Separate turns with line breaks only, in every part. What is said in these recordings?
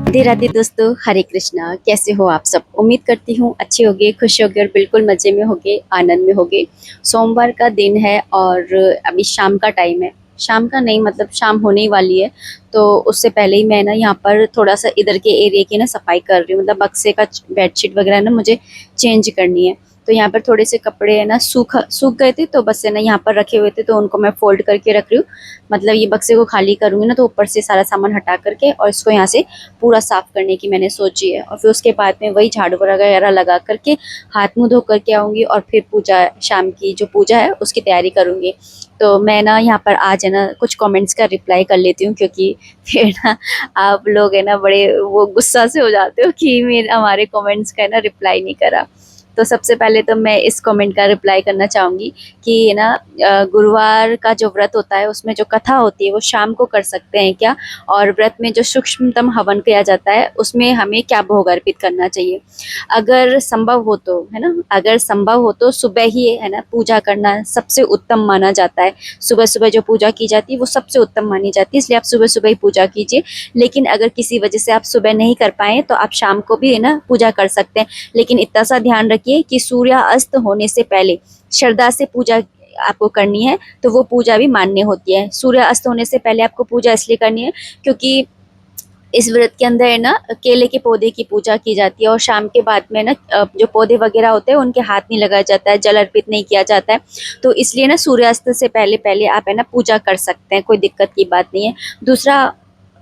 राधे राधे दोस्तों, हरे कृष्णा। कैसे हो आप सब? उम्मीद करती हूँ अच्छे होगे, खुश होगे और बिल्कुल मज़े में होगे, आनंद में होगे। सोमवार का दिन है और अभी शाम का टाइम है। शाम का नहीं, मतलब शाम होने ही वाली है। तो उससे पहले ही मैं ना यहाँ पर थोड़ा सा इधर के एरिया की ना सफाई कर रही हूँ। मतलब बक्से का बेडशीट वगैरह ना मुझे चेंज करनी है। तो यहाँ पर थोड़े से कपड़े है ना सूख गए थे, तो बस है ना यहाँ पर रखे हुए थे, तो उनको मैं फोल्ड करके रख रही हूँ। मतलब ये बक्से को खाली करूँगी ना, तो ऊपर से सारा सामान हटा करके और इसको यहाँ से पूरा साफ करने की मैंने सोची है। और फिर उसके बाद में वही झाड़ू वगैरह लगा करके हाथ मुंह धो करके आऊँगी और फिर पूजा, शाम की जो पूजा है उसकी तैयारी करूँगी। तो मैं ना यहाँ पर आज है ना कुछ कमेंट्स का रिप्लाई कर लेती हूँ, क्योंकि फिर ना आप लोग है ना बड़े वो गुस्सा से हो जाते हो कि मेरे हमारे कमेंट्स का है ना रिप्लाई नहीं करा। तो सबसे पहले तो मैं इस कमेंट का रिप्लाई करना चाहूँगी कि है ना गुरुवार का जो व्रत होता है उसमें जो कथा होती है वो शाम को कर सकते हैं क्या? और व्रत में जो सूक्ष्मतम हवन किया जाता है उसमें हमें क्या भोग अर्पित करना चाहिए? अगर संभव हो तो है ना, अगर संभव हो तो सुबह ही है ना पूजा करना सबसे उत्तम माना जाता है। सुबह सुबह जो पूजा की जाती है वो सबसे उत्तम मानी जाती है, इसलिए आप सुबह सुबह ही पूजा कीजिए। लेकिन अगर किसी वजह से आप सुबह नहीं कर पाए तो आप शाम को भी है ना पूजा कर सकते हैं। लेकिन इतना सा ध्यान रखिए कि सूर्य अस्त होने से पहले श्रद्धा से पूजा आपको करनी है, तो वो पूजा भी मान्य होती है। सूर्य अस्त होने से पहले आपको पूजा इसलिए करनी है क्योंकि इस व्रत के अंदर है ना केले के पौधे की पूजा की जाती है, और शाम के बाद में ना जो पौधे वगैरह होते हैं उनके हाथ नहीं लगाया जाता है, जल अर्पित नहीं किया जाता है। तो इसलिए ना सूर्यास्त से पहले पहले आप है ना पूजा कर सकते हैं, कोई दिक्कत की बात नहीं है। दूसरा,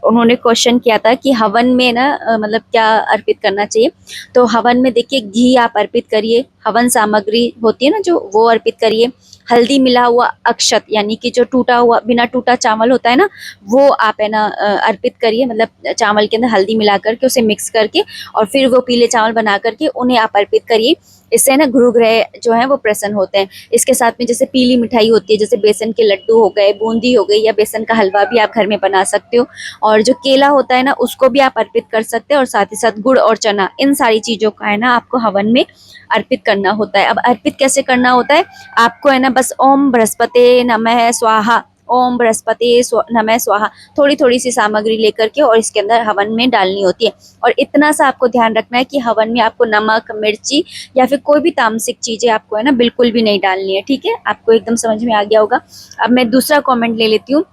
उन्होंने क्वेश्चन किया था कि हवन में ना मतलब क्या अर्पित करना चाहिए। तो हवन में देखिए घी आप अर्पित करिए, हवन सामग्री होती है ना जो, वो अर्पित करिए। हल्दी मिला हुआ अक्षत, यानी कि जो टूटा हुआ बिना टूटा चावल होता है ना, वो आप है ना अर्पित करिए। मतलब चावल के अंदर हल्दी मिला करके उसे मिक्स करके और फिर वो पीले चावल बना करके उन्हें आप अर्पित करिए। इससे ना गुरु ग्रह जो है वो प्रसन्न होते हैं। इसके साथ में जैसे पीली मिठाई होती है, जैसे बेसन के लड्डू हो गए, बूंदी हो गई, या बेसन का हलवा भी आप घर में बना सकते हो। और जो केला होता है ना उसको भी आप अर्पित कर सकते हैं, और साथ ही साथ गुड़ और चना, इन सारी चीजों का है ना आपको हवन में अर्पित करना होता है। अब अर्पित कैसे करना होता है? आपको है ना बस ओम बृहस्पति नमः स्वाहा, ओम बृहस्पति नमः स्वाहा, थोड़ी थोड़ी सी सामग्री लेकर के और इसके अंदर हवन में डालनी होती है। और इतना सा आपको ध्यान रखना है कि हवन में आपको नमक, मिर्ची या फिर कोई भी तामसिक चीजें आपको है ना बिल्कुल भी नहीं डालनी है। ठीक है, आपको एकदम समझ में आ गया होगा। अब मैं दूसरा कमेंट ले लेती हूँ,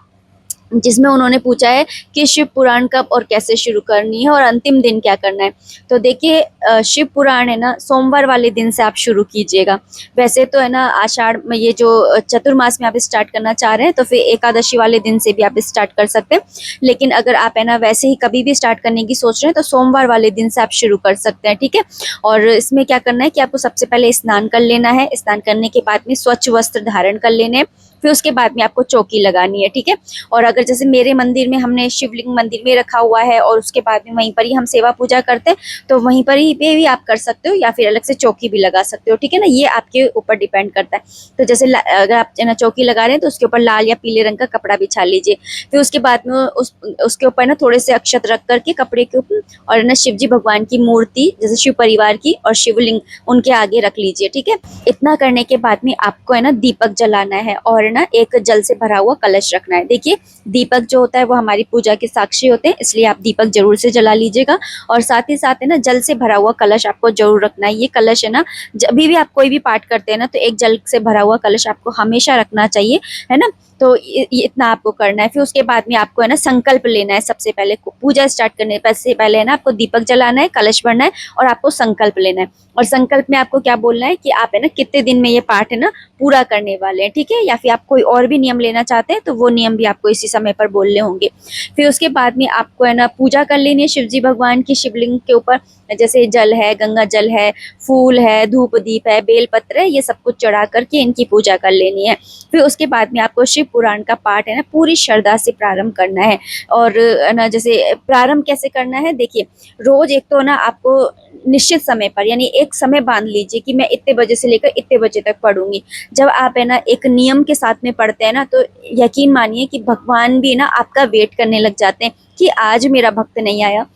जिसमें उन्होंने पूछा है कि शिव पुराण कब और कैसे शुरू करनी है और अंतिम दिन क्या करना है। तो देखिए शिव पुराण है ना सोमवार वाले दिन से आप शुरू कीजिएगा। वैसे तो है ना आषाढ़ में ये जो चतुर्मास में आप स्टार्ट करना चाह रहे हैं तो फिर एकादशी वाले दिन से भी आप स्टार्ट कर सकते हैं। लेकिन अगर आप है ना वैसे ही कभी भी स्टार्ट करने की सोच रहे हैं तो सोमवार वाले दिन से आप शुरू कर सकते हैं। ठीक है, और इसमें क्या करना है कि आपको सबसे पहले स्नान कर लेना है। स्नान करने के बाद में स्वच्छ वस्त्र धारण कर लेने हैं, फिर उसके बाद में आपको चौकी लगानी है। ठीक है, और अगर जैसे मेरे मंदिर में हमने शिवलिंग मंदिर में रखा हुआ है और उसके बाद में वहीं पर ही हम सेवा पूजा करते हैं, तो वहीं पर ही पे भी आप कर सकते हो या फिर अलग से चौकी भी लगा सकते हो। ठीक है ना, ये आपके ऊपर डिपेंड करता है। तो जैसे अगर आप ना चौकी लगा रहे हैं तो उसके ऊपर लाल या पीले रंग का कपड़ा बिछा लीजिए। फिर उसके बाद में उसके ऊपर ना थोड़े से अक्षत रख करके कपड़े के ऊपर, और ना शिव जी भगवान की मूर्ति जैसे शिव परिवार की और शिवलिंग उनके आगे रख लीजिए। ठीक है, इतना करने के बाद में आपको है ना दीपक जलाना है और ना एक जल से भरा हुआ कलश रखना है। देखिए दीपक जो होता है वो हमारी पूजा के साक्षी होते हैं, इसलिए आप दीपक जरूर से जला लीजिएगा। और साथ ही साथ है ना जल से भरा हुआ कलश आपको जरूर रखना है। ये कलश है ना जब भी आप कोई भी पाठ करते हैं ना तो एक जल से भरा हुआ कलश आपको हमेशा रखना चाहिए, है ना। तो ये इतना आपको करना है। फिर उसके बाद में आपको है ना संकल्प लेना है। सबसे पहले पूजा स्टार्ट करने से पहले है ना आपको दीपक जलाना है, कलश भरना है और आपको संकल्प लेना है। और संकल्प में आपको क्या बोलना है कि आप है ना कितने दिन में ये पाठ है ना पूरा करने वाले हैं। ठीक है, या फिर आप कोई और भी नियम लेना चाहते हैं तो वो नियम भी आपको इसी समय पर बोलने होंगे। फिर उसके बाद में आपको है ना पूजा कर लेनी है शिव जी भगवान की शिवलिंग के ऊपर। जैसे जल है, गंगा जल है, फूल है, धूप दीप है, बेलपत्र है, ये सब कुछ चढ़ा करके इनकी पूजा कर लेनी है। फिर उसके बाद में आपको शिव पुराण का पाठ है ना पूरी श्रद्धा से प्रारंभ करना है। और ना जैसे प्रारंभ कैसे करना है, देखिए रोज एक तो ना आपको निश्चित समय पर, यानी एक समय बांध लीजिए कि मैं इतने बजे से लेकर इतने बजे तक पढ़ूंगी। जब आप है ना एक नियम के साथ में पढ़ते हैं ना तो यकीन मानिए कि भगवान भी ना आपका वेट करने लग जाते हैं कि आज मेरा भक्त नहीं आया,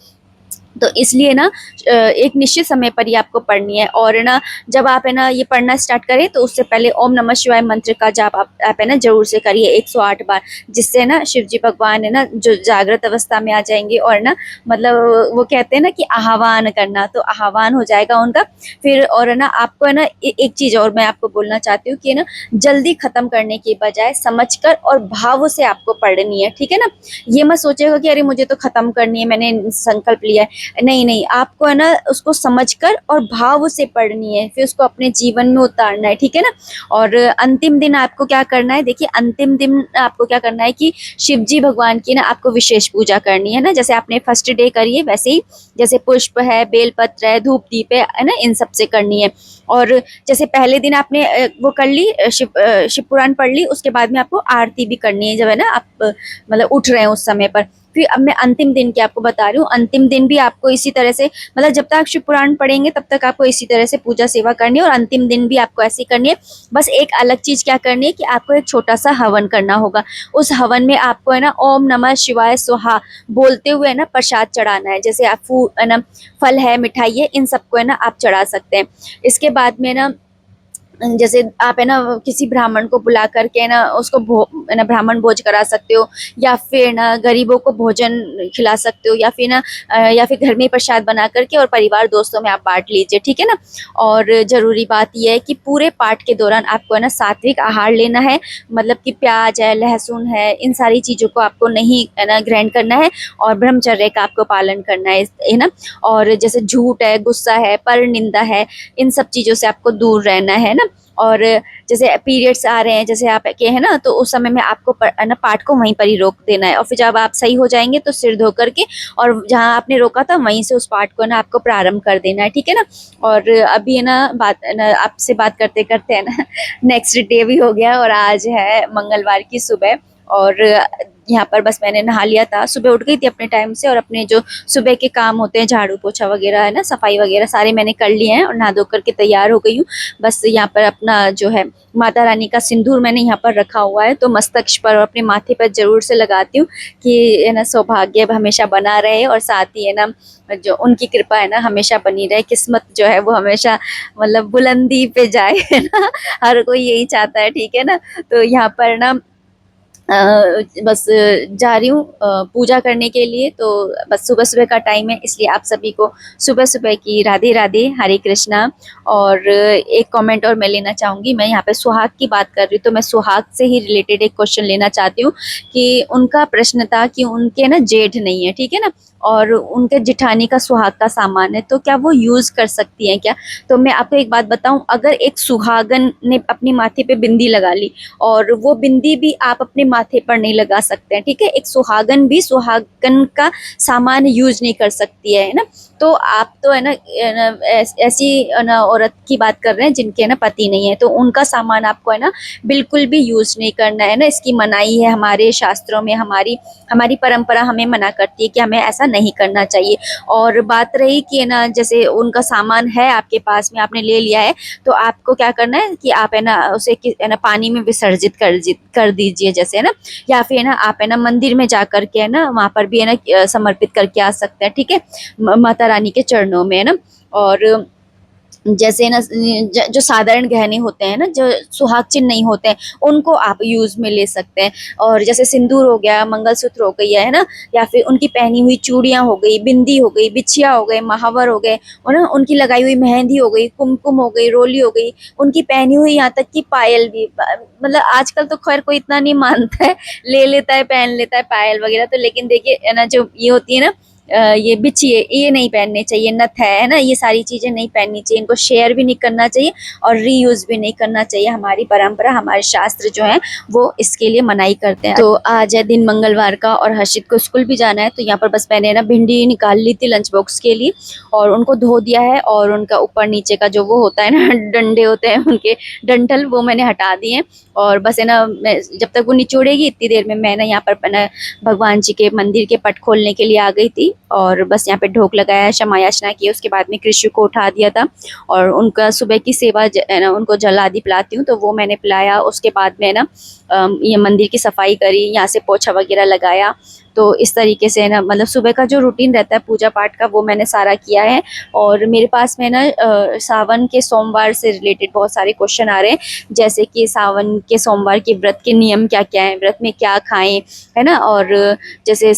तो इसलिए ना एक निश्चित समय पर ही आपको पढ़नी है। और ना जब आप है ना ये पढ़ना स्टार्ट करें तो उससे पहले ओम नमः शिवाय मंत्र का जाप आप है ना जरूर से करिए 108 बार, जिससे ना शिव जी भगवान है ना जो जागृत अवस्था में आ जाएंगे, और ना मतलब वो कहते हैं ना कि आह्वान करना, तो आह्वान हो जाएगा उनका। फिर और है ना आपको है ना एक चीज और मैं आपको बोलना चाहती हूँ कि ना जल्दी खत्म करने की बजाय समझकर और भाव से आपको पढ़नी है, ठीक है ना। ये मत सोचेगा कि अरे मुझे तो खत्म करनी है, मैंने संकल्प लिया है। नहीं नहीं, आपको है ना उसको समझकर और भाव से पढ़नी है, फिर उसको अपने जीवन में उतारना है, ठीक है ना। और अंतिम दिन आपको क्या करना है, देखिए अंतिम दिन आपको क्या करना है कि शिव जी भगवान की ना आपको विशेष पूजा करनी है ना, जैसे आपने फर्स्ट डे करी है वैसे ही, जैसे पुष्प है, बेलपत्र है, धूप दीप है ना, इन सब से करनी है। और जैसे पहले दिन आपने वो कर ली, शिव पुराण पढ़ ली, उसके बाद में आपको आरती भी करनी है जब है ना आप मतलब उठ रहे हैं उस समय पर। फिर अब मैं अंतिम दिन की आपको बता रही हूँ, अंतिम दिन भी आपको इसी तरह से मतलब जब तक शिव पुराण पढ़ेंगे तब तक आपको इसी तरह से पूजा सेवा करनी है, और अंतिम दिन भी आपको ऐसी करनी है। बस एक अलग चीज क्या करनी है कि आपको एक छोटा सा हवन करना होगा। उस हवन में आपको है ना ओम नमः शिवाय स्वाहा बोलते हुए है ना प्रसाद चढ़ाना है, जैसे आप है ना फल है, मिठाई है, इन सबको है ना आप चढ़ा सकते हैं। इसके बाद में ना जैसे आप है ना किसी ब्राह्मण को बुला करके है ना उसको है ना ब्राह्मण भोज करा सकते हो, या फिर ना गरीबों को भोजन खिला सकते हो, या फिर ना या फिर घर में ही प्रसाद बना करके और परिवार दोस्तों में आप बांट लीजिए, ठीक है ना। और जरूरी बात यह है कि पूरे पाठ के दौरान आपको है ना सात्विक आहार लेना है, मतलब कि प्याज है, लहसुन है, इन सारी चीजों को आपको नहीं है ना ग्रहण करना है, और ब्रह्मचर्य का आपको पालन करना है ना। और जैसे झूठ है, गुस्सा है, पर निंदा है, इन सब चीजों से आपको दूर रहना है ना। और जैसे पीरियड्स आ रहे हैं जैसे आप के है ना, तो उस समय में आपको ना पाठ को वहीं पर ही रोक देना है, और फिर जब आप सही हो जाएंगे तो सिर धो करके और जहाँ आपने रोका था वहीं से उस पाठ को ना आपको प्रारंभ कर देना है, ठीक है ना। और अभी है ना बात है ना आपसे बात करते करते है ना नेक्स्ट डे भी हो गया, और आज है मंगलवार की सुबह। और यहाँ पर बस मैंने नहा लिया था, सुबह उठ गई थी अपने टाइम से, और अपने जो सुबह के काम होते हैं झाड़ू पोछा वगैरह है ना, सफाई वगैरह सारे मैंने कर लिए हैं, और नहा धो करके तैयार हो गई हूँ। बस यहाँ पर अपना जो है माता रानी का सिंदूर मैंने यहाँ पर रखा हुआ है, तो मस्तक पर और अपने माथे पर जरूर से लगाती हूँ कि है ना सौभाग्य हमेशा बना रहे, और साथ ही है ना जो उनकी कृपा है ना हमेशा बनी रहे, किस्मत जो है वो हमेशा मतलब बुलंदी पे जाए, है ना। हर कोई यही चाहता है, ठीक है ना। तो यहाँ पर ना बस जा रही हूँ पूजा करने के लिए, तो बस सुबह सुबह का टाइम है, इसलिए आप सभी को सुबह सुबह की राधे राधे, हरे कृष्णा। और एक कमेंट और मैं लेना चाहूँगी, मैं यहाँ पे सुहाग की बात कर रही हूँ, तो मैं सुहाग से ही रिलेटेड एक क्वेश्चन लेना चाहती हूँ कि उनका प्रश्न था कि उनके ना जेठ नहीं है, ठीक है ना, और उनके जिठानी का सुहाग का सामान है, तो क्या वो यूज़ कर सकती हैं क्या। तो मैं आपको एक बात बताऊं, अगर एक सुहागन ने अपनी माथे पे बिंदी लगा ली, और वो बिंदी भी आप अपने माथे पर नहीं लगा सकते हैं, ठीक है। एक सुहागन भी सुहागन का सामान यूज नहीं कर सकती है ना। तो आप तो है ना ऐसी है ना औरत की बात कर रहे हैं जिनके है ना पति नहीं है, तो उनका सामान आपको है ना बिल्कुल भी यूज नहीं करना है ना, इसकी मनाही है हमारे शास्त्रों में, हमारी हमारी परंपरा हमें मना करती है कि हमें ऐसा नहीं करना चाहिए। और बात रही कि है ना जैसे उनका सामान है आपके पास में, आपने ले लिया है, तो आपको क्या करना है कि आप है ना उसे है ना पानी में विसर्जित कर दीजिए, जैसे है ना, या फिर है ना आप है ना मंदिर में जा करके है ना वहाँ पर भी है ना समर्पित करके आ सकते हैं, ठीक है, माता रानी के चरणों में है ना। और जैसे ना जो साधारण गहने होते हैं ना, जो सुहाग चिन्ह नहीं होते हैं, उनको आप यूज में ले सकते हैं। और जैसे सिंदूर हो गया, मंगलसूत्र हो गई है ना, या फिर उनकी पहनी हुई चूड़ियां हो गई, बिंदी हो गई, बिछिया हो गए, महावर हो गए, और ना उनकी लगाई हुई मेहंदी हो गई, कुमकुम हो गई, रोली हो गई, उनकी पहनी हुई यहाँ तक कि पायल भी, मतलब आजकल तो खैर कोई इतना नहीं मानता है, ले लेता है पहन लेता है पायल वगैरह, तो लेकिन देखिए ना जो ये होती है ना ये बिछिए, ये नहीं पहनने चाहिए, नथ है ना, ये सारी चीजें नहीं पहननी चाहिए, इनको शेयर भी नहीं करना चाहिए और रीयूज भी नहीं करना चाहिए। हमारी परंपरा, हमारे शास्त्र जो है वो इसके लिए मनाही करते हैं। तो आज है दिन मंगलवार का, और हर्षित को स्कूल भी जाना है, तो यहाँ पर बस मैंने ना भिंडी निकाल ली थी लंच बॉक्स के लिए, और उनको धो दिया है, और उनका ऊपर नीचे का जो वो होता है ना डंडे होते हैं उनके, डंठल, वो मैंने हटा दिए। और बस है ना मैं जब तक वो निचोड़ेगी इतनी देर में मैं ना यहाँ पर ना भगवान जी के मंदिर के पट खोलने के लिए आ गई थी, और बस यहाँ पे ढोक लगाया, क्षमा याचना की, उसके बाद में कृष्ण को उठा दिया था और उनका सुबह की सेवा है ना, उनको जल आदि पिलाती हूँ तो वो मैंने पिलाया। उसके बाद में ना ये मंदिर की सफाई करी, यहाँ से पोछा वगैरह लगाया। तो इस तरीके से ना मतलब सुबह का जो रूटीन रहता है पूजा पाठ का वो मैंने सारा किया है। और मेरे पास में ना सावन के सोमवार से रिलेटेड बहुत सारे क्वेश्चन आ रहे हैं, जैसे कि सावन के सोमवार के व्रत के नियम क्या क्या हैं, व्रत में क्या खाएं, है ना। और जैसे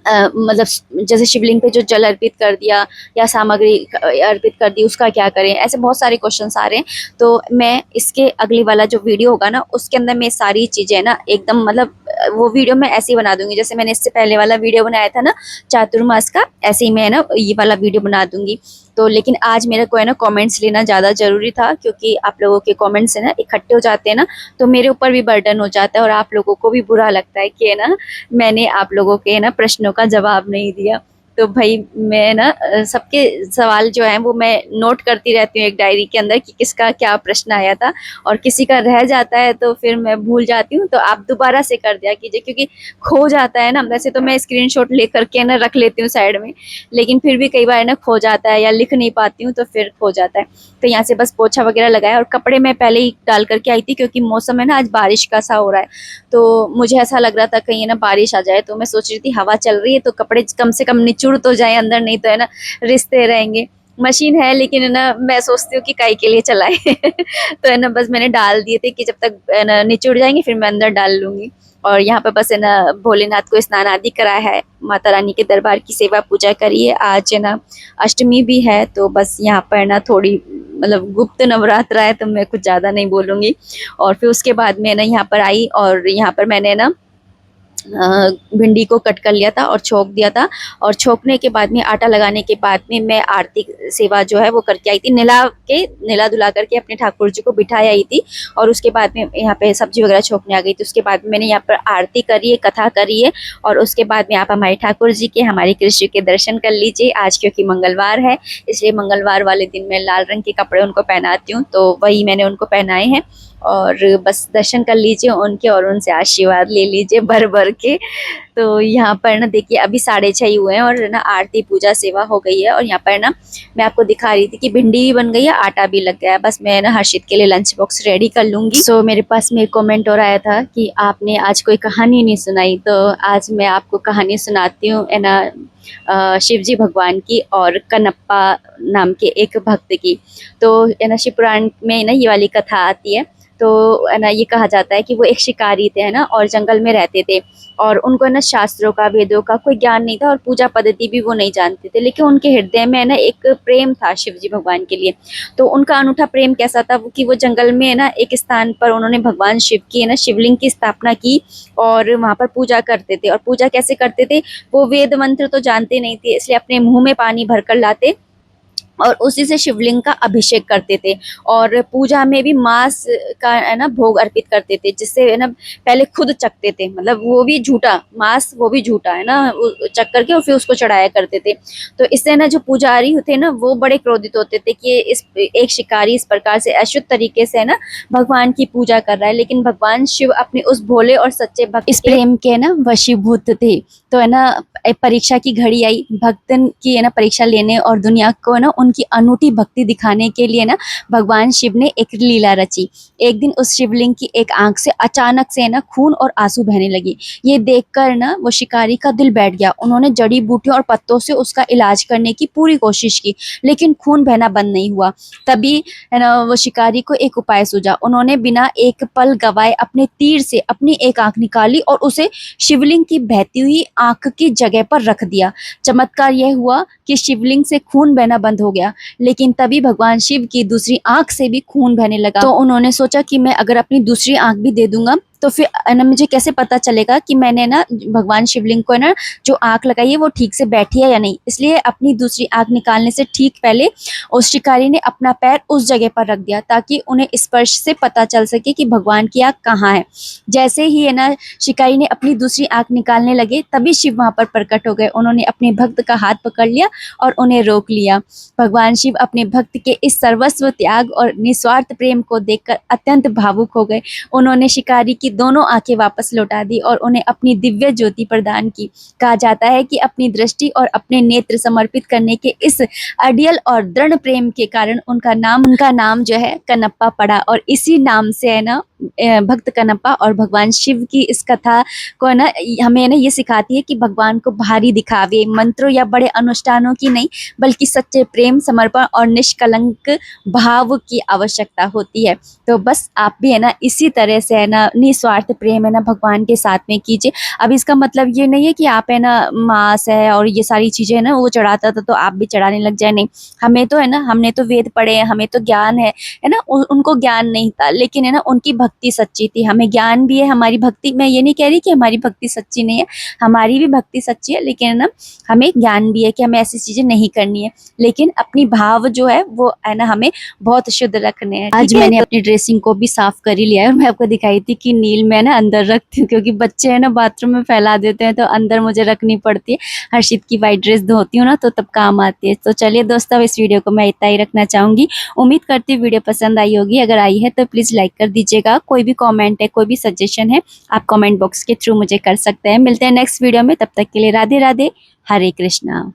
मतलब जैसे शिवलिंग पे जो जल अर्पित कर दिया या सामग्री अर्पित कर दी उसका क्या करें, ऐसे बहुत सारे क्वेश्चंस आ रहे हैं। तो मैं इसके अगली वाला जो वीडियो होगा ना उसके अंदर मैं सारी चीज़ें ना एकदम मतलब वो वीडियो मैं ऐसे ही बना दूंगी, जैसे मैंने इससे पहले वाला वीडियो बनाया था ना चातुर्मास का, ऐसे ही मैं ना ये वाला वीडियो बना दूंगी। तो लेकिन आज मेरे को है ना कमेंट्स लेना ज़्यादा ज़रूरी था, क्योंकि आप लोगों के कमेंट्स है ना इकट्ठे हो जाते हैं ना तो मेरे ऊपर भी बर्डन हो जाता है और आप लोगों को भी बुरा लगता है कि है ना मैंने आप लोगों के ना प्रश्नों का जवाब नहीं दिया। तो भाई मैं ना सबके सवाल जो हैं वो मैं नोट करती रहती हूँ एक डायरी के अंदर कि किसका क्या प्रश्न आया था, और किसी का रह जाता है तो फिर मैं भूल जाती हूँ, तो आप दोबारा से कर दिया कीजिए, क्योंकि खो जाता है ना। वैसे तो मैं स्क्रीनशॉट लेकर के ना रख लेती हूँ साइड में, लेकिन फिर भी कई बार ना खो जाता है या लिख नहीं पाती हूँ तो फिर खो जाता है। तो यहाँ से बस पोछा वगैरह लगाया और कपड़े मैं पहले ही डाल करके आई थी, क्योंकि मौसम है ना आज बारिश का सा हो रहा है। तो मुझे ऐसा लग रहा था कहीं ना बारिश आ जाए, तो मैं सोच रही थी हवा चल रही है तो कपड़े कम से कम निचुड़ तो जाए अंदर, नहीं तो है ना रिश्ते रहेंगे। मशीन है लेकिन है ना मैं सोचती हूँ कि काई के लिए चलाए तो है ना बस मैंने डाल दिए थे कि जब तक है ना निचुड़ जाएंगे फिर मैं अंदर डाल लूंगी। और यहाँ पे बस है ना भोलेनाथ को स्नान आदि कराया है, माता रानी के दरबार की सेवा पूजा करी है। आज है ना अष्टमी भी है, तो बस यहाँ पर ना थोड़ी मतलब गुप्त नवरात्र है तो मैं कुछ ज़्यादा नहीं बोलूँगी। और फिर उसके बाद में ना यहाँ पर आई और यहाँ पर मैंने ना भिंडी को कट कर लिया था और छोक दिया था। और छोकने के बाद में आटा लगाने के बाद में मैं आरती सेवा जो है वो करके आई थी, नेला धुला करके अपने ठाकुर जी को बिठाई आई थी। और उसके बाद में यहाँ पे सब्जी वगैरह छोकने आ गई थी। उसके बाद में मैंने यहाँ पर आरती करी है, कथा करी है। और उसके बाद में आप हमारे ठाकुर जी के, हमारे कृष्ण के दर्शन कर लीजिए। आज क्योंकि मंगलवार है इसलिए मंगलवार वाले दिन मैं लाल रंग के कपड़े उनको पहनाती हूँ, तो वही मैंने उनको पहनाए हैं। और बस दर्शन कर लीजिए उनके और उनसे आशीर्वाद ले लीजिए भर भर के। तो यहाँ पर ना देखिए अभी 6:30 ही हुए हैं और ना आरती पूजा सेवा हो गई है। और यहाँ पर ना मैं आपको दिखा रही थी कि भिंडी भी बन गई है, आटा भी लग गया है। बस मैं ना हर्षित के लिए लंच बॉक्स रेडी कर लूँगी। सो मेरे पास में एक कमेंट और आया था कि आपने आज कोई कहानी नहीं सुनाई, तो आज मैं आपको कहानी सुनाती हूँ है ना शिव जी भगवान की और कनप्पा नाम के एक भक्त की। तो है ना शिव पुराण में ना ये वाली कथा आती है। तो है ना ये कहा जाता है कि वो एक शिकारी थे है ना और जंगल में रहते थे। और उनको है ना शास्त्रों का, वेदों का कोई ज्ञान नहीं था और पूजा पद्धति भी वो नहीं जानते थे, लेकिन उनके हृदय में है ना एक प्रेम था शिव जी भगवान के लिए। तो उनका अनूठा प्रेम कैसा था वो कि वो जंगल में है ना एक स्थान पर उन्होंने भगवान शिव की है ना शिवलिंग की स्थापना की और वहाँ पर पूजा करते थे। और पूजा कैसे करते थे, वो वेद मंत्र तो जानते नहीं थे, इसलिए अपने मुंह में पानी भरकर लाते और उसी से शिवलिंग का अभिषेक करते थे। और पूजा में भी मांस का है ना भोग अर्पित करते थे, जिससे है ना पहले खुद चखते थे, मतलब वो भी झूठा मांस, वो भी झूठा है ना चख करके और फिर उसको चढ़ाया करते थे। तो इससे ना जो पुजारी होते ना वो बड़े क्रोधित होते थे कि इस एक शिकारी इस प्रकार से अशुद्ध तरीके से है ना भगवान की पूजा कर रहा है। लेकिन भगवान शिव अपने उस भोले और सच्चे भक्त इस प्रेम के ना वशीभूत थे। तो है ना परीक्षा की घड़ी आई, भक्तन की है ना परीक्षा लेने और दुनिया को ना उनकी अनूठी भक्ति दिखाने के लिए ना भगवान शिव ने एक लीला रची। एक दिन उस शिवलिंग की एक आंख से अचानक से ना खून और आंसू बहने लगे। ये देखकर ना वो शिकारी का दिल बैठ गया। उन्होंने जड़ी बूटियों और पत्तों से उसका इलाज करने की पूरी कोशिश की, लेकिन खून बहना बंद नहीं हुआ। तभी है ना वो शिकारी को एक उपाय सूझा। उन्होंने बिना एक पल गवाए अपने तीर से अपनी एक आंख निकाली और उसे शिवलिंग की बहती हुई आंख की जगह पर रख दिया। चमत्कार यह हुआ कि शिवलिंग से खून बहना बंद हो गया, लेकिन तभी भगवान शिव की दूसरी आंख से भी खून बहने लगा। तो उन्होंने सोचा कि मैं अगर अपनी दूसरी आंख भी दे दूंगा तो फिर ना मुझे कैसे पता चलेगा कि मैंने ना भगवान शिवलिंग को ना जो आंख लगाई है वो ठीक से बैठी है या नहीं। इसलिए अपनी दूसरी आंख निकालने से ठीक पहले उस शिकारी ने अपना पैर उस जगह पर रख दिया ताकि उन्हें स्पर्श से पता चल सके कि भगवान की आंख कहाँ है। जैसे ही है ना शिकारी ने अपनी दूसरी आंख निकालने लगे तभी शिव वहां पर प्रकट हो गए। उन्होंने अपने भक्त का हाथ पकड़ लिया और उन्हें रोक लिया। भगवान शिव अपने भक्त के इस सर्वस्व त्याग और निस्वार्थ प्रेम को देखकर अत्यंत भावुक हो गए। उन्होंने शिकारी की दोनों आंखें वापस लौटा दी और उन्हें अपनी दिव्य ज्योति प्रदान की। कहा जाता है कि अपनी दृष्टि और अपने नेत्र समर्पित करने के इस अडियल और दृढ़ प्रेम के कारण उनका नाम जो है कनप्पा पड़ा और इसी नाम से है ना भक्त कनप्पा। और भगवान शिव की इस कथा को है ना हमें ना ये सिखाती है कि भगवान को भारी दिखावे, मंत्रों या बड़े अनुष्ठानों की नहीं, बल्कि सच्चे प्रेम, समर्पण और निष्कलंक भाव की आवश्यकता होती है। तो बस आप भी है ना इसी तरह से है ना निस्वार्थ प्रेम है ना भगवान के साथ में कीजिए। अब इसका मतलब ये नहीं है कि आप है ना मांस है और ये सारी चीजें है ना वो चढ़ाता था तो आप भी चढ़ाने लग जाए, नहीं। हमें तो है ना, हमने तो वेद पढ़े हैं, हमें तो ज्ञान है ना। उनको ज्ञान नहीं था, लेकिन है ना उनकी भक्ति सच्ची थी। हमें ज्ञान भी है, हमारी भक्ति, मैं ये नहीं कह रही कि हमारी भक्ति सच्ची नहीं है, हमारी भी भक्ति सच्ची है, लेकिन है ना हमें ज्ञान भी है कि हमें ऐसी चीजें नहीं करनी है। लेकिन अपनी भाव जो है वो है ना हमें बहुत शुद्ध रखने हैं। आज मैंने अपनी ड्रेसिंग को भी साफ कर ही लिया है और मैं आपको दिखाई थी कि नील मैं ना अंदर रखती हूँ, क्योंकि बच्चे है ना बाथरूम में फैला देते हैं तो अंदर मुझे रखनी पड़ती है। हर्षित की वाइट ड्रेस धोती हूँ ना तो तब काम आती है। तो चलिए दोस्तों, इस वीडियो को मैं इतना ही रखना चाहूंगी। उम्मीद करती हूँ वीडियो पसंद आई होगी। अगर आई है तो प्लीज लाइक कर दीजिएगा। कोई भी कमेंट है, कोई भी सजेशन है, आप कमेंट बॉक्स के थ्रू मुझे कर सकते हैं। मिलते हैं नेक्स्ट वीडियो में, तब तक के लिए राधे राधे, हरे कृष्णा।